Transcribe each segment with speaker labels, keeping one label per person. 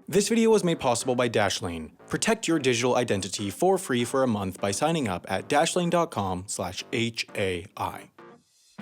Speaker 1: This video was made possible by Dashlane. Protect your digital identity for free for a month by signing up at dashlane.com/HAI.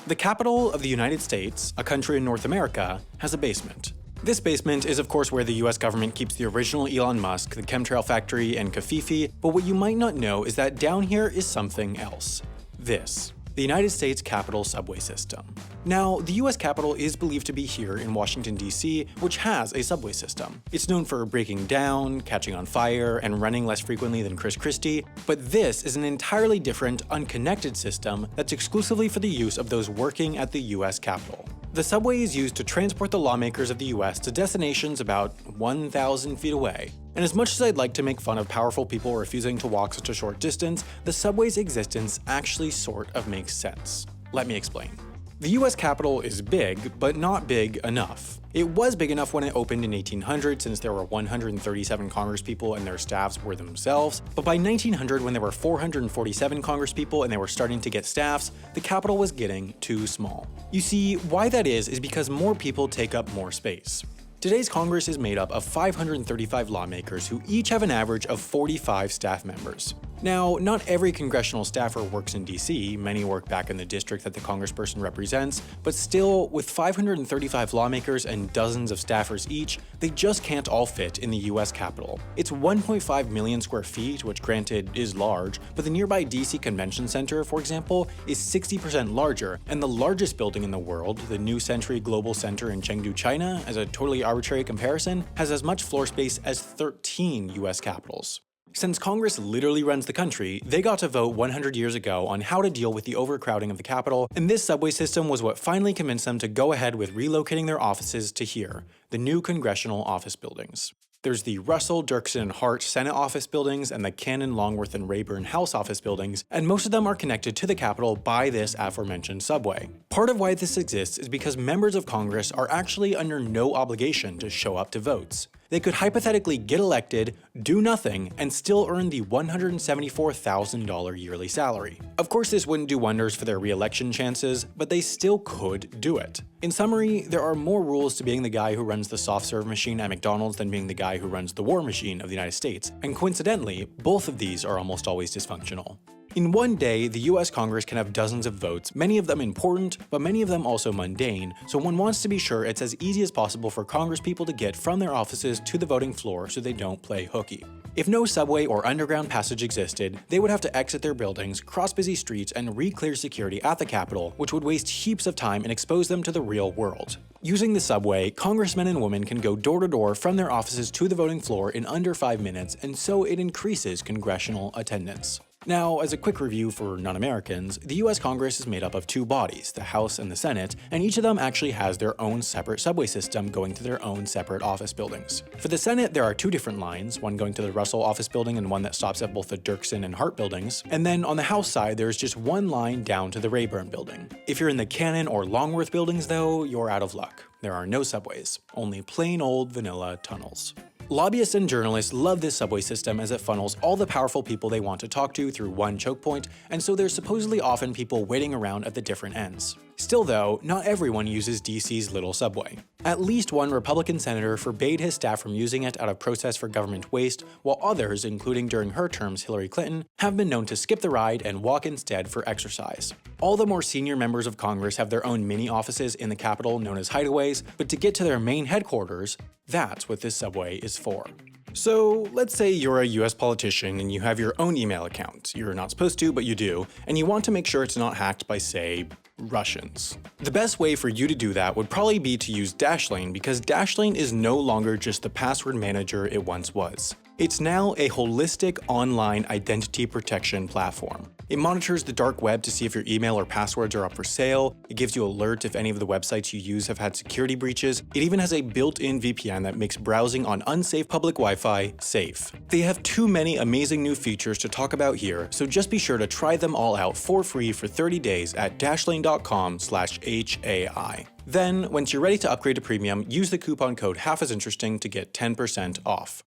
Speaker 1: The capital of the United States, a country in North America, has a basement. This basement is of course where the US government keeps the original Elon Musk, the chemtrail factory, and Covfefe, but what you might not know is that down here is something else. This. The United States Capitol subway system. Now, the US Capitol is believed to be here in Washington, D.C., which has a subway system. It's known for breaking down, catching on fire, and running less frequently than Chris Christie, but this is an entirely different, unconnected system that's exclusively for the use of those working at the US Capitol. The subway is used to transport the lawmakers of the US to destinations about 1,000 feet away. And as much as I'd like to make fun of powerful people refusing to walk such a short distance, the subway's existence actually sort of makes sense. Let me explain. The US Capitol is big, but not big enough. It was big enough when it opened in 1800 since there were 137 congresspeople and their staffs were themselves, but by 1900 when there were 447 congresspeople and they were starting to get staffs, the Capitol was getting too small. You see, why that is because more people take up more space. Today's Congress is made up of 535 lawmakers who each have an average of 45 staff members. Now, not every congressional staffer works in DC, many work back in the district that the congressperson represents, but still, with 535 lawmakers and dozens of staffers each, they just can't all fit in the US Capitol. It's 1.5 million square feet, which granted is large, but the nearby DC Convention Center, for example, is 60% larger, and the largest building in the world, the New Century Global Center in Chengdu, China, as a totally arbitrary comparison, has as much floor space as 13 US capitals. Since Congress literally runs the country, they got to vote 100 years ago on how to deal with the overcrowding of the Capitol, and this subway system was what finally convinced them to go ahead with relocating their offices to here, the new congressional office buildings. There's the Russell, Dirksen, and Hart Senate office buildings and the Cannon, Longworth, and Rayburn House office buildings, and most of them are connected to the Capitol by this aforementioned subway. Part of why this exists is because members of Congress are actually under no obligation to show up to votes. They could hypothetically get elected, do nothing, and still earn the $174,000 yearly salary. Of course, this wouldn't do wonders for their re-election chances, but they still could do it. In summary, there are more rules to being the guy who runs the soft serve machine at McDonald's than being the guy who runs the war machine of the United States, and coincidentally, both of these are almost always dysfunctional. In one day, the US Congress can have dozens of votes, many of them important, but many of them also mundane, so one wants to be sure it's as easy as possible for congresspeople to get from their offices to the voting floor so they don't play hooky. If no subway or underground passage existed, they would have to exit their buildings, cross busy streets, and re-clear security at the Capitol, which would waste heaps of time and expose them to the real world. Using the subway, congressmen and women can go door to door from their offices to the voting floor in under 5 minutes, and so it increases congressional attendance. Now, as a quick review for non-Americans, the US Congress is made up of two bodies, the House and the Senate, and each of them actually has their own separate subway system going to their own separate office buildings. For the Senate, there are two different lines, one going to the Russell office building and one that stops at both the Dirksen and Hart buildings, and then on the House side, there's just one line down to the Rayburn building. If you're in the Cannon or Longworth buildings though, you're out of luck. There are no subways, only plain old vanilla tunnels. Lobbyists and journalists love this subway system as it funnels all the powerful people they want to talk to through one choke point, and so there's supposedly often people waiting around at the different ends. Still though, not everyone uses DC's little subway. At least one Republican senator forbade his staff from using it out of protest for government waste, while others, including during her terms Hillary Clinton, have been known to skip the ride and walk instead for exercise. All the more senior members of Congress have their own mini offices in the Capitol known as hideaways, but to get to their main headquarters, that's what this subway is for. So let's say you're a US politician and you have your own email account. You're not supposed to, but you do, and you want to make sure it's not hacked by, say, Russians. The best way for you to do that would probably be to use Dashlane, because Dashlane is no longer just the password manager it once was. It's now a holistic online identity protection platform. It monitors the dark web to see if your email or passwords are up for sale. It gives you alerts if any of the websites you use have had security breaches. It even has a built-in VPN that makes browsing on unsafe public Wi-Fi safe. They have too many amazing new features to talk about here, so just be sure to try them all out for free for 30 days at dashlane.com/HAI. Then, once you're ready to upgrade to premium, use the coupon code HalfAsInteresting to get 10% off.